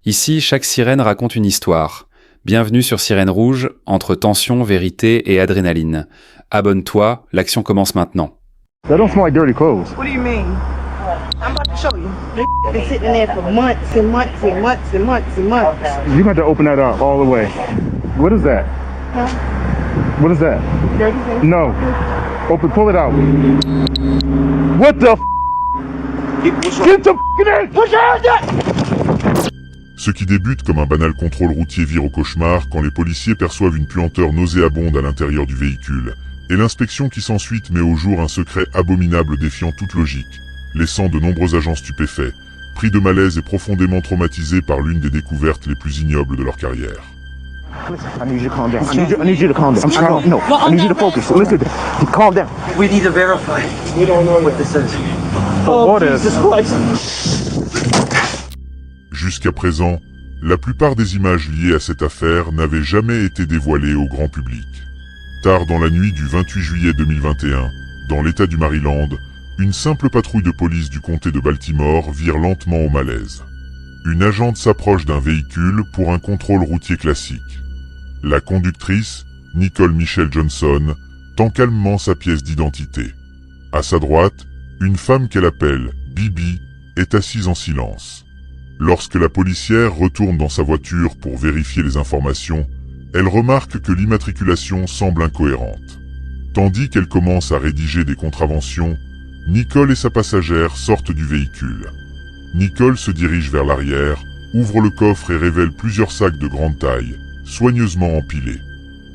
Ici, chaque sirène raconte une histoire. Bienvenue sur Sirène Rouge, entre tension, vérité et adrénaline. Abonne-toi, l'action commence maintenant. That don't smell like dirty clothes. What do you mean? I'm about to show you. They've been sitting there for months and months and months and months and months. You got to open that up all the way. What is that? Huh? What is that? Dirty things? No. Pull it out. What the Get the in! Put your hands up! Ce qui débute comme un banal contrôle routier vire au cauchemar quand les policiers perçoivent une puanteur nauséabonde à l'intérieur du véhicule. Et l'inspection qui s'ensuit met au jour un secret abominable défiant toute logique, laissant de nombreux agents stupéfaits, pris de malaise et profondément traumatisés par l'une des découvertes les plus ignobles de leur carrière. I need you to calm down. I need you to calm down. I need you to focus. Listen, calm down. We need to verify. We don't know what this is. What is? Jesus Christ. Jusqu'à présent, la plupart des images liées à cette affaire n'avaient jamais été dévoilées au grand public. Tard dans la nuit du 28 juillet 2021, dans l'état du Maryland, une simple patrouille de police du comté de Baltimore vire lentement au malaise. Une agente s'approche d'un véhicule pour un contrôle routier classique. La conductrice, Nicole Michelle Johnson, tend calmement sa pièce d'identité. À sa droite, une femme qu'elle appelle Bibi est assise en silence. Lorsque la policière retourne dans sa voiture pour vérifier les informations, elle remarque que l'immatriculation semble incohérente. Tandis qu'elle commence à rédiger des contraventions, Nicole et sa passagère sortent du véhicule. Nicole se dirige vers l'arrière, ouvre le coffre et révèle plusieurs sacs de grande taille, soigneusement empilés.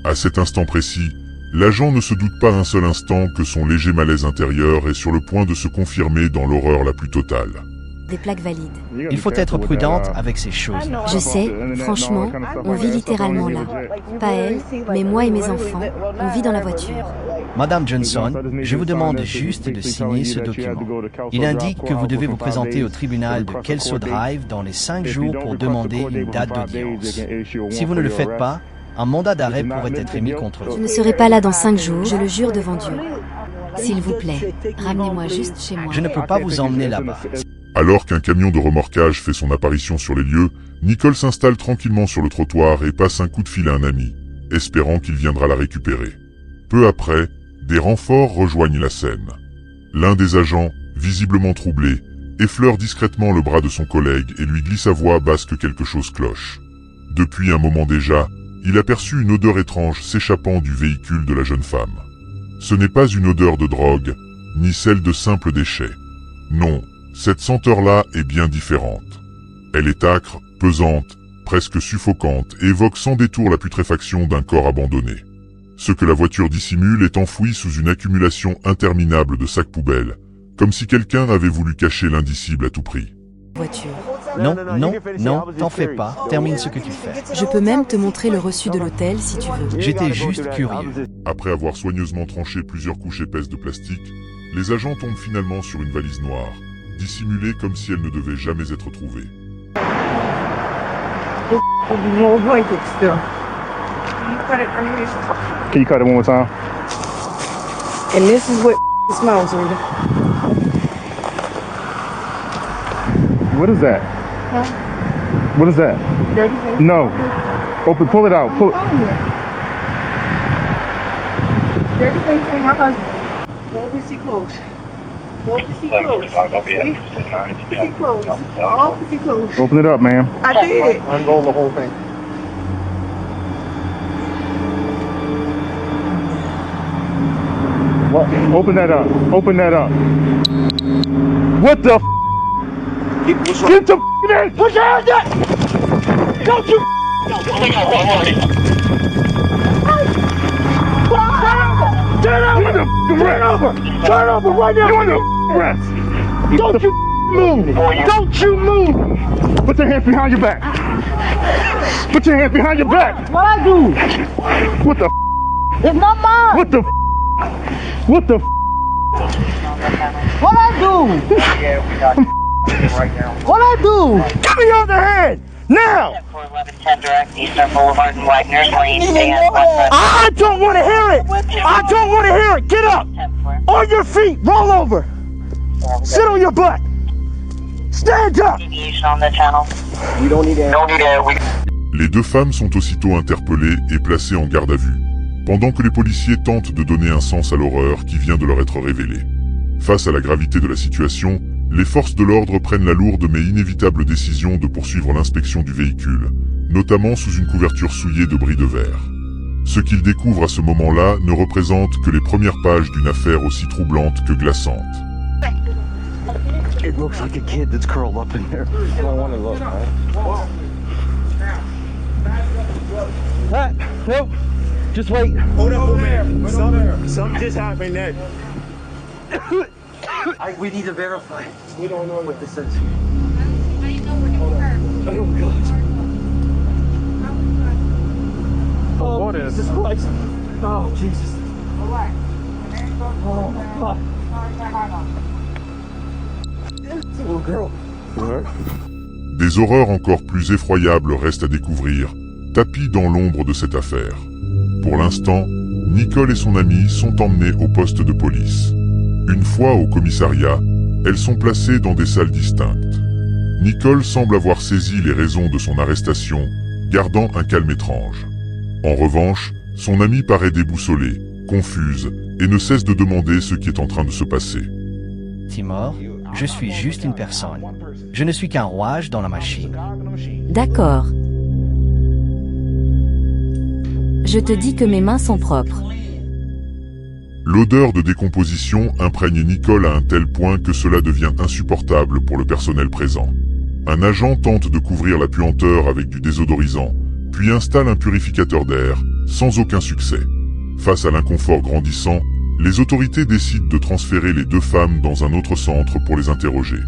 À cet instant précis, l'agent ne se doute pas un seul instant que son léger malaise intérieur est sur le point de se confirmer dans l'horreur la plus totale. Des plaques valides. Il faut être prudente avec ces choses. Je sais, franchement, on vit littéralement là. Pas elle, mais moi et mes enfants, on vit dans la voiture. Madame Johnson, je vous demande juste de signer ce document. Il indique que vous devez vous présenter au tribunal de Kelso Drive dans les 5 jours pour demander une date d'audience. Si vous ne le faites pas, un mandat d'arrêt pourrait être émis contre Je vous. ne serai pas là dans 5 jours, je le jure devant Dieu. S'il vous plaît, ramenez-moi juste chez moi. Je ne peux pas vous emmener là-bas. Alors qu'un camion de remorquage fait son apparition sur les lieux, Nicole s'installe tranquillement sur le trottoir et passe un coup de fil à un ami, espérant qu'il viendra la récupérer. Peu après, des renforts rejoignent la scène. L'un des agents, visiblement troublé, effleure discrètement le bras de son collègue et lui glisse à voix basse que quelque chose cloche. Depuis un moment déjà, il aperçut une odeur étrange s'échappant du véhicule de la jeune femme. Ce n'est pas une odeur de drogue, ni celle de simples déchets. Non, cette senteur-là est bien différente. Elle est âcre, pesante, presque suffocante et évoque sans détour la putréfaction d'un corps abandonné. Ce que la voiture dissimule est enfoui sous une accumulation interminable de sacs poubelles, comme si quelqu'un avait voulu cacher l'indicible à tout prix. Voiture. Non, t'en fais pas, termine ce que tu fais. Je peux même te montrer le reçu de l'hôtel si tu veux. J'étais juste curieux. Après avoir soigneusement tranché plusieurs couches épaisses de plastique, les agents tombent finalement sur une valise noire, dissimulée comme si elle ne devait jamais être trouvée. No blanket still. You cut it from here. Can you cut it one more time? And this is what smells like. What is that? Huh? What is that? Dirty things? No. Pull it out. Dirty things from my husband. All pussy clothes. All pussy clothes. See? Pussy clothes. All pussy clothes. Open it up, ma'am. I did. Unroll the whole thing. What? Open that up. What the Get the in! Put your hands up! Don't you Turn over right now! You're under arrest! Don't you move! Don't you move! Put your hands behind your back! Put your hands behind your back! What I do? What the It's not mine. What the What the What I do? What I do? Give me your other hand! Now! 1110 direct Eastern Boulevard and Wagner Lane. I don't want to hear it! I don't want to hear it! Get up! On your feet! Roll over! Sit on your butt! Stand up! Deviation on the channel. We don't need air. Les deux femmes sont aussitôt interpellées et placées en garde à vue, pendant que les policiers tentent de donner un sens à l'horreur qui vient de leur être révélée. Face à la gravité de la situation, les forces de l'ordre prennent la lourde mais inévitable décision de poursuivre l'inspection du véhicule, notamment sous une couverture souillée de bris de verre. Ce qu'ils découvrent à ce moment-là ne représente que les premières pages d'une affaire aussi troublante que glaçante. It looks like a kid that's curled up in there. I don't want to look, man. Pat, nope. Just wait. Hold up, man. Something just happened there. We need to verify. We don't know what this is. Oh, God. Oh, What is? Jesus Christ. Oh, Jesus. Oh, fuck. It's a little girl. Des horreurs encore plus effroyables restent à découvrir, tapies dans l'ombre de cette affaire. Pour l'instant, Nicole et son amie sont emmenées au poste de police. Une fois au commissariat, elles sont placées dans des salles distinctes. Nicole semble avoir saisi les raisons de son arrestation, gardant un calme étrange. En revanche, son amie paraît déboussolée, confuse, et ne cesse de demander ce qui est en train de se passer. Timor, je suis juste une personne. Je ne suis qu'un rouage dans la machine. D'accord. Je te dis que mes mains sont propres. L'odeur de décomposition imprègne Nicole à un tel point que cela devient insupportable pour le personnel présent. Un agent tente de couvrir la puanteur avec du désodorisant, puis installe un purificateur d'air, sans aucun succès. Face à l'inconfort grandissant, les autorités décident de transférer les deux femmes dans un autre centre pour les interroger.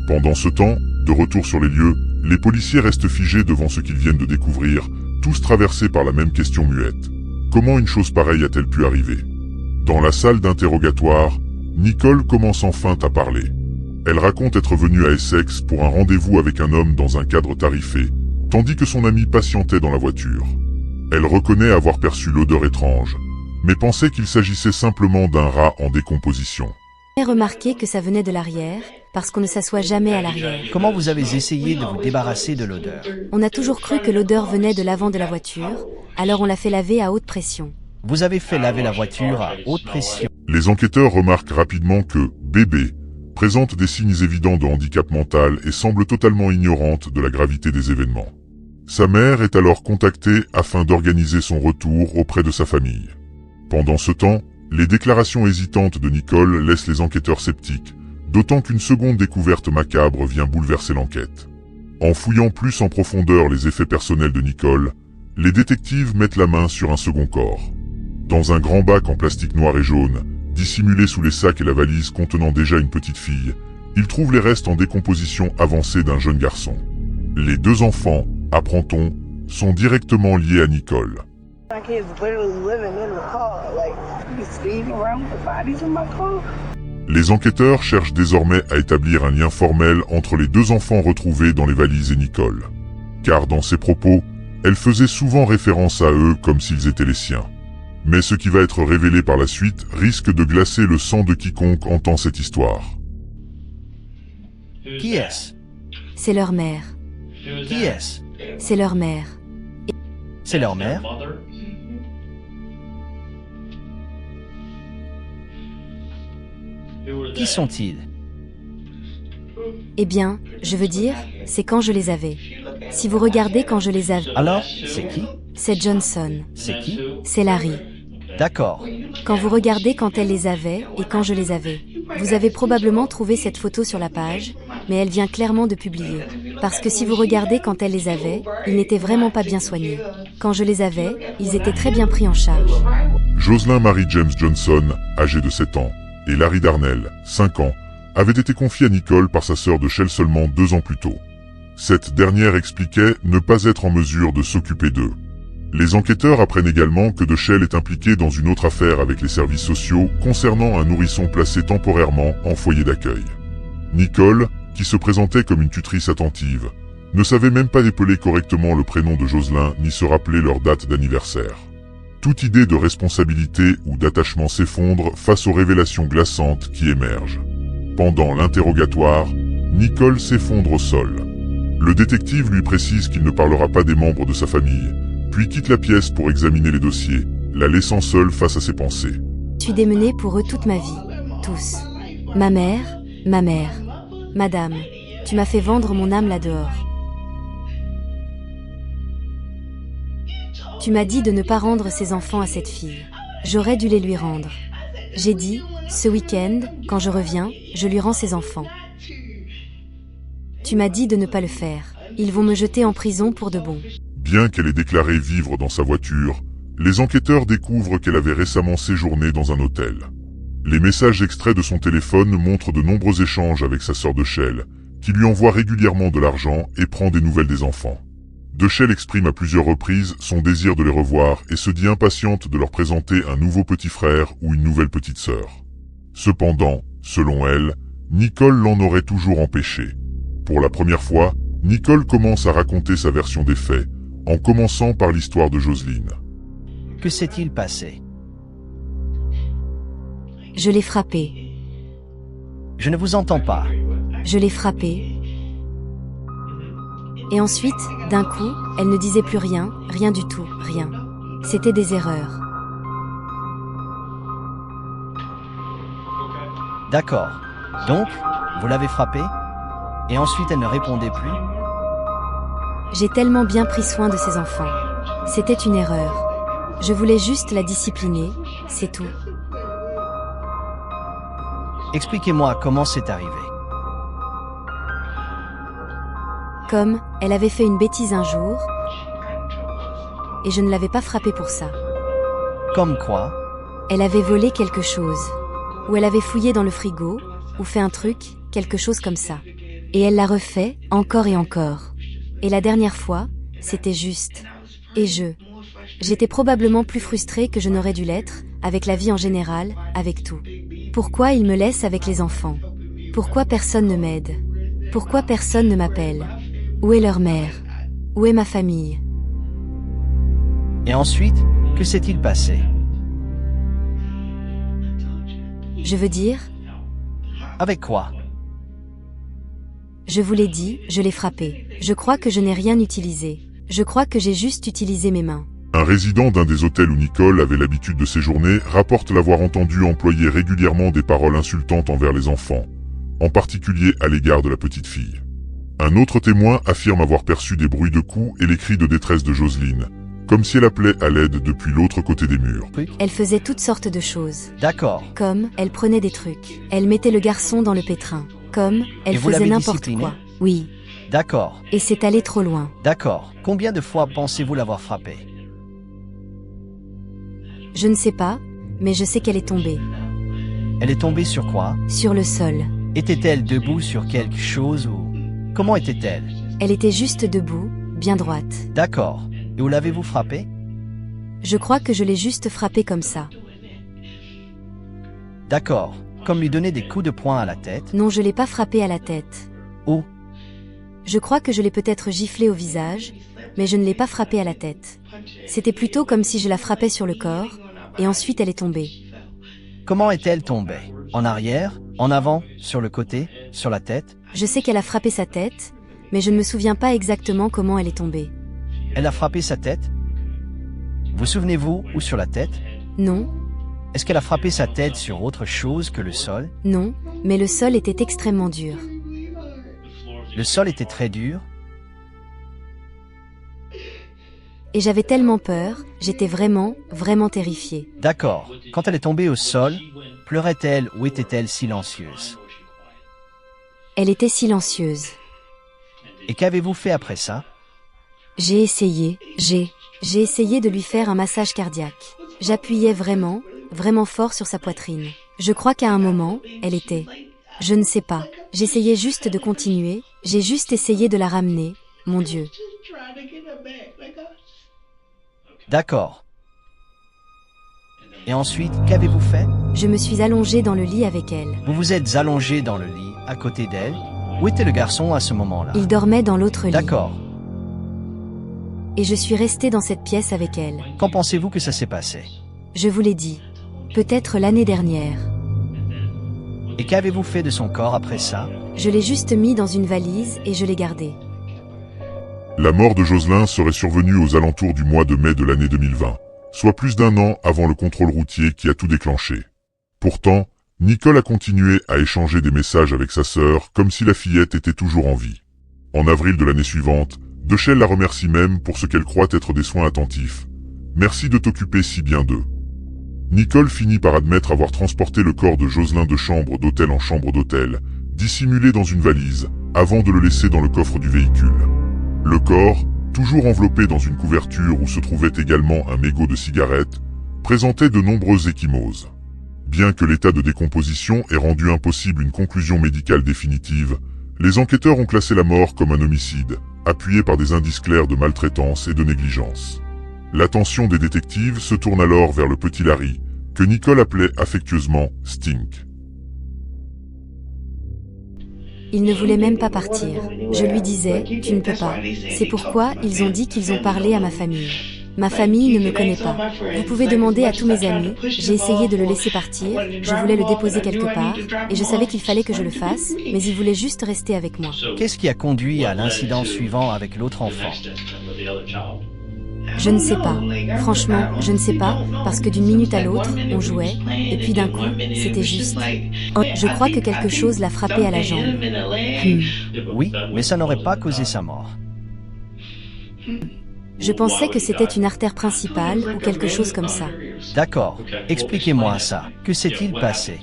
Pendant ce temps, de retour sur les lieux, les policiers restent figés devant ce qu'ils viennent de découvrir, tous traversés par la même question muette. Comment une chose pareille a-t-elle pu arriver ? Dans la salle d'interrogatoire, Nicole commence enfin à parler. Elle raconte être venue à Essex pour un rendez-vous avec un homme dans un cadre tarifé, tandis que son ami patientait dans la voiture. Elle reconnaît avoir perçu l'odeur étrange, mais pensait qu'il s'agissait simplement d'un rat en décomposition. J'ai remarqué que ça venait de l'arrière, parce qu'on ne s'assoit jamais à l'arrière. Comment vous avez essayé de vous débarrasser de l'odeur? On a toujours cru que l'odeur venait de l'avant de la voiture, alors on l'a fait laver à haute pression. Vous avez fait laver la voiture à haute pression. Les enquêteurs remarquent rapidement que bébé présente des signes évidents de handicap mental et semble totalement ignorante de la gravité des événements. Sa mère est alors contactée afin d'organiser son retour auprès de sa famille. Pendant ce temps, les déclarations hésitantes de Nicole laissent les enquêteurs sceptiques, d'autant qu'une seconde découverte macabre vient bouleverser l'enquête. En fouillant plus en profondeur les effets personnels de Nicole, les détectives mettent la main sur un second corps. Dans un grand bac en plastique noir et jaune, dissimulé sous les sacs et la valise contenant déjà une petite fille, ils trouvent les restes en décomposition avancée d'un jeune garçon. Les deux enfants, apprend-on, sont directement liés à Nicole. My kids literally living in the car, like, speeding around with the bodies in my car. Les enquêteurs cherchent désormais à établir un lien formel entre les deux enfants retrouvés dans les valises et Nicole. Car dans ses propos, elle faisait souvent référence à eux comme s'ils étaient les siens. Mais ce qui va être révélé par la suite risque de glacer le sang de quiconque entend cette histoire. Qui est-ce? C'est leur mère. Qui est-ce? C'est leur mère. C'est leur mère? Qui sont-ils? Eh bien, je veux dire, c'est quand je les avais. Si vous regardez quand je les avais... Alors, c'est qui? C'est Johnson. C'est qui? C'est Larry. D'accord. Quand vous regardez quand elle les avait et quand je les avais, vous avez probablement trouvé cette photo sur la page, mais elle vient clairement de publier. Parce que si vous regardez quand elle les avait, ils n'étaient vraiment pas bien soignés. Quand je les avais, ils étaient très bien pris en charge. Jocelyn Mary James Johnson, âgé de 7 ans, et Larry Darnell, 5 ans, avaient été confiés à Nicole par sa sœur de Shell seulement 2 ans plus tôt. Cette dernière expliquait ne pas être en mesure de s'occuper d'eux. Les enquêteurs apprennent également que Shell est impliqué dans une autre affaire avec les services sociaux concernant un nourrisson placé temporairement en foyer d'accueil. Nicole, qui se présentait comme une tutrice attentive, ne savait même pas épeler correctement le prénom de Jocelyn ni se rappeler leur date d'anniversaire. Toute idée de responsabilité ou d'attachement s'effondre face aux révélations glaçantes qui émergent. Pendant l'interrogatoire, Nicole s'effondre au sol. Le détective lui précise qu'il ne parlera pas des membres de sa famille, puis quitte la pièce pour examiner les dossiers, la laissant seule face à ses pensées. Je suis démenée pour eux toute ma vie. Tous. Ma mère, Madame, tu m'as fait vendre mon âme là-dehors. Tu m'as dit de ne pas rendre ses enfants à cette fille. J'aurais dû les lui rendre. J'ai dit, ce week-end, quand je reviens, je lui rends ses enfants. Tu m'as dit de ne pas le faire. Ils vont me jeter en prison pour de bon. Bien qu'elle ait déclaré vivre dans sa voiture, les enquêteurs découvrent qu'elle avait récemment séjourné dans un hôtel. Les messages extraits de son téléphone montrent de nombreux échanges avec sa sœur Dechelle, qui lui envoie régulièrement de l'argent et prend des nouvelles des enfants. Dechelle exprime à plusieurs reprises son désir de les revoir et se dit impatiente de leur présenter un nouveau petit frère ou une nouvelle petite sœur. Cependant, selon elle, Nicole l'en aurait toujours empêché. Pour la première fois, Nicole commence à raconter sa version des faits, en commençant par l'histoire de Jocelyne. Que s'est-il passé? Je l'ai frappée. Je ne vous entends pas. Je l'ai frappée. Et ensuite, d'un coup, elle ne disait plus rien, rien du tout, rien. C'était des erreurs. D'accord. Donc, vous l'avez frappée? Et ensuite elle ne répondait plus? J'ai tellement bien pris soin de ses enfants. C'était une erreur. Je voulais juste la discipliner, c'est tout. Expliquez-moi comment c'est arrivé. Comme, elle avait fait une bêtise un jour, et je ne l'avais pas frappée pour ça. Comme quoi? Elle avait volé quelque chose. Ou elle avait fouillé dans le frigo, ou fait un truc, quelque chose comme ça. Et elle l'a refait, encore et encore. Et la dernière fois, c'était juste. Et j'étais probablement plus frustrée que je n'aurais dû l'être, avec la vie en général, avec tout. Pourquoi il me laisse avec les enfants? Pourquoi personne ne m'aide? Pourquoi personne ne m'appelle? Où est leur mère? Où est ma famille? Et ensuite, que s'est-il passé? Je veux dire, Avec quoi? je vous l'ai dit, je l'ai frappé. Je crois que je n'ai rien utilisé. Je crois que j'ai juste utilisé mes mains. Un résident d'un des hôtels où Nicole avait l'habitude de séjourner rapporte l'avoir entendu employer régulièrement des paroles insultantes envers les enfants, en particulier à l'égard de la petite fille. Un autre témoin affirme avoir perçu des bruits de coups et les cris de détresse de Jocelyne, comme si elle appelait à l'aide depuis l'autre côté des murs. Elle faisait toutes sortes de choses. D'accord. Comme, elle prenait des trucs. Elle mettait le garçon dans le pétrin. Comme, elle Et vous faisait l'avez n'importe discipliné? quoi. Oui. D'accord. Et c'est allé trop loin. D'accord. Combien de fois pensez-vous l'avoir frappée? Je ne sais pas, mais je sais qu'elle est tombée. Elle est tombée sur quoi? Sur le sol. Était-elle debout sur quelque chose ou... Comment était-elle? Elle était juste debout, bien droite. D'accord. Et où l'avez-vous frappée? Je crois que je l'ai juste frappée comme ça. D'accord. Comme lui donner des coups de poing à la tête? Non, je l'ai pas frappée à la tête. Où? Je crois que je l'ai peut-être giflée au visage, mais je ne l'ai pas frappée à la tête. C'était plutôt comme si je la frappais sur le corps, et ensuite elle est tombée. Comment est-elle tombée? En arrière? En avant? Sur le côté? Sur la tête? Je sais qu'elle a frappé sa tête, mais je ne me souviens pas exactement comment elle est tombée. Elle a frappé sa tête? Vous souvenez-vous où sur la tête? Non, Est-ce qu'elle a frappé sa tête sur autre chose que le sol? non, mais le sol était extrêmement dur. Le sol était très dur? Et j'avais tellement peur, j'étais vraiment, vraiment terrifiée. D'accord. Quand elle est tombée au sol, pleurait-elle ou était-elle silencieuse? Elle était silencieuse. Et qu'avez-vous fait après ça? J'ai essayé de lui faire un massage cardiaque. J'appuyais vraiment, vraiment fort sur sa poitrine. Je crois qu'à un moment, elle était... Je ne sais pas. J'essayais juste de continuer, j'ai juste essayé de la ramener, mon Dieu. D'accord. Et ensuite, qu'avez-vous fait? Je me suis allongée dans le lit avec elle. Vous vous êtes allongé dans le lit, à côté d'elle? Où était le garçon à ce moment-là? Il dormait dans l'autre lit. D'accord. Et je suis restée dans cette pièce avec elle. Quand pensez-vous que ça s'est passé? Je vous l'ai dit. Peut-être l'année dernière. Et qu'avez-vous fait de son corps après ça? Je l'ai juste mis dans une valise et je l'ai gardé. La mort de Jocelyn serait survenue aux alentours du mois de mai de l'année 2020, soit plus d'un an avant le contrôle routier qui a tout déclenché. Pourtant, Nicole a continué à échanger des messages avec sa sœur comme si la fillette était toujours en vie. En avril de l'année suivante, Dechelle la remercie même pour ce qu'elle croit être des soins attentifs. Merci de t'occuper si bien d'eux. Nicole finit par admettre avoir transporté le corps de Jocelyn de chambre d'hôtel en chambre d'hôtel, dissimulé dans une valise, avant de le laisser dans le coffre du véhicule. Le corps, toujours enveloppé dans une couverture où se trouvait également un mégot de cigarette, présentait de nombreuses ecchymoses. Bien que l'état de décomposition ait rendu impossible une conclusion médicale définitive, les enquêteurs ont classé la mort comme un homicide, appuyé par des indices clairs de maltraitance et de négligence. L'attention des détectives se tourne alors vers le petit Larry, que Nicole appelait affectueusement Stink. Il ne voulait même pas partir. Je lui disais, tu ne peux pas. C'est pourquoi ils ont dit qu'ils ont parlé à ma famille. Ma famille ne me connaît pas. Vous pouvez demander à tous mes amis. J'ai essayé de le laisser partir, je voulais le déposer quelque part, et je savais qu'il fallait que je le fasse, mais il voulait juste rester avec moi. Qu'est-ce qui a conduit à l'incident suivant avec l'autre enfant? Je ne sais pas. Franchement, je ne sais pas, parce que d'une minute à l'autre, on jouait, et puis d'un coup, c'était juste. Je crois que quelque chose l'a frappé à la jambe. Oui, mais ça n'aurait pas causé sa mort. Je pensais que c'était une artère principale ou quelque chose comme ça. D'accord. Expliquez-moi ça. Que s'est-il passé?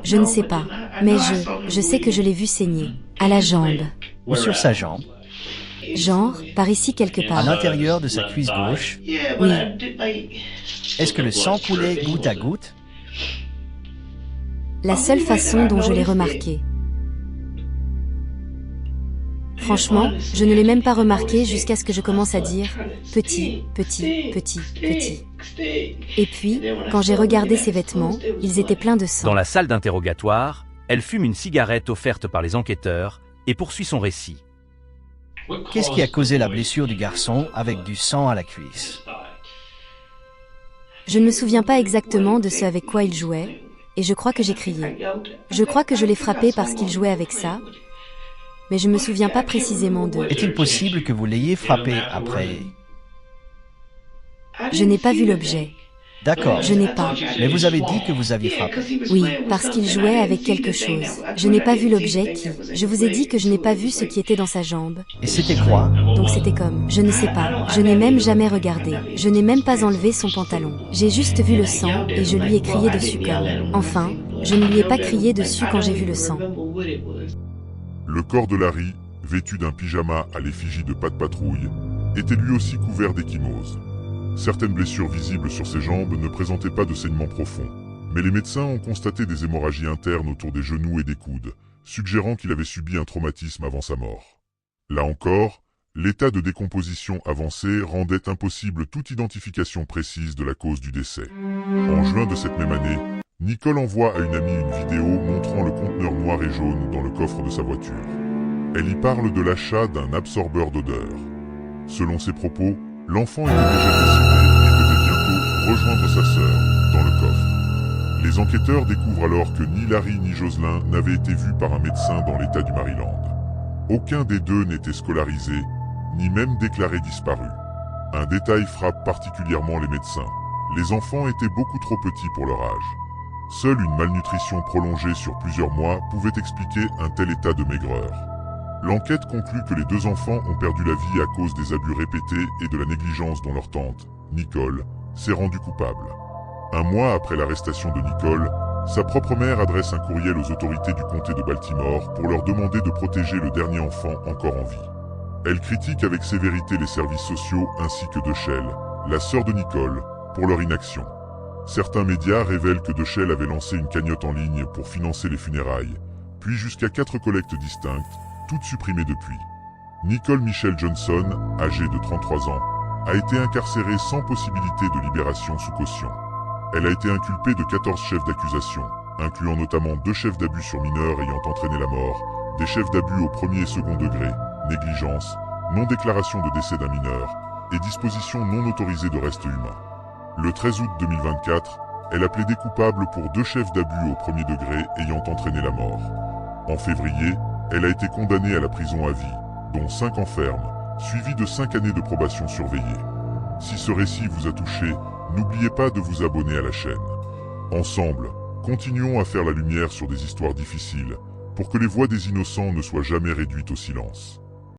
Je ne sais pas, mais je sais que je l'ai vu saigner. À la jambe. Ou sur sa jambe? Genre, par ici quelque À part. l'intérieur de sa cuisse gauche? Oui. Est-ce que le sang coulait goutte à goutte? La seule façon dont je l'ai remarqué. Franchement, je ne l'ai même pas remarqué jusqu'à ce que je commence à dire « petit, petit, petit, petit ». Et puis, quand j'ai regardé ses vêtements, ils étaient pleins de sang. Dans la salle d'interrogatoire, elle fume une cigarette offerte par les enquêteurs et poursuit son récit. Qu'est-ce qui a causé la blessure du garçon avec du sang à la cuisse? Je ne me souviens pas exactement de ce avec quoi il jouait, et je crois que j'ai crié. Je crois que je l'ai frappé parce qu'il jouait avec ça, mais je ne me souviens pas précisément de... Est-il possible que vous l'ayez frappé après? Je n'ai pas vu l'objet. D'accord. Je n'ai pas. Mais vous avez dit que vous aviez frappé. Oui, parce qu'il jouait avec quelque chose. Je n'ai pas vu l'objet qui... Je vous ai dit que je n'ai pas vu ce qui était dans sa jambe. Et c'était quoi? Donc c'était comme... Je ne sais pas. Je n'ai même jamais regardé. Je n'ai même pas enlevé son pantalon. J'ai juste vu le sang et je lui ai crié dessus comme... Enfin, je ne lui ai pas crié dessus quand j'ai vu le sang. Le corps de Larry, vêtu d'un pyjama à l'effigie de Pat Patrouille, était lui aussi couvert d'ecchymoses. Certaines blessures visibles sur ses jambes ne présentaient pas de saignement profond, mais les médecins ont constaté des hémorragies internes autour des genoux et des coudes, suggérant qu'il avait subi un traumatisme avant sa mort. Là encore, l'état de décomposition avancé rendait impossible toute identification précise de la cause du décès. En juin de cette même année, Nicole envoie à une amie une vidéo montrant le conteneur noir et jaune dans le coffre de sa voiture. Elle y parle de l'achat d'un absorbeur d'odeur. Selon ses propos, l'enfant était déjà décédé et devait bientôt rejoindre sa sœur dans le coffre. Les enquêteurs découvrent alors que ni Larry ni Jocelyn n'avaient été vus par un médecin dans l'État du Maryland. Aucun des deux n'était scolarisé, ni même déclaré disparu. Un détail frappe particulièrement les médecins. Les enfants étaient beaucoup trop petits pour leur âge. Seule une malnutrition prolongée sur plusieurs mois pouvait expliquer un tel état de maigreur. L'enquête conclut que les deux enfants ont perdu la vie à cause des abus répétés et de la négligence dont leur tante, Nicole, s'est rendue coupable. Un mois après l'arrestation de Nicole, sa propre mère adresse un courriel aux autorités du comté de Baltimore pour leur demander de protéger le dernier enfant encore en vie. Elle critique avec sévérité les services sociaux ainsi que Dechelle, la sœur de Nicole, pour leur inaction. Certains médias révèlent que Dechelle avait lancé une cagnotte en ligne pour financer les funérailles, puis jusqu'à 4 collectes distinctes, toutes supprimées depuis. Nicole Michelle Johnson, âgée de 33 ans, a été incarcérée sans possibilité de libération sous caution. Elle a été inculpée de 14 chefs d'accusation, incluant notamment 2 chefs d'abus sur mineurs ayant entraîné la mort, des chefs d'abus au premier et second degré, négligence, non-déclaration de décès d'un mineur et disposition non autorisée de restes humains. Le 13 août 2024, Elle a plaidé coupable pour 2 chefs d'abus au premier degré ayant entraîné la mort. En février, elle a été condamnée à la prison à vie, dont 5 ans ferme, suivi de 5 années de probation surveillée. Si ce récit vous a touché, n'oubliez pas de vous abonner à la chaîne. Ensemble, continuons à faire la lumière sur des histoires difficiles, pour que les voix des innocents ne soient jamais réduites au silence.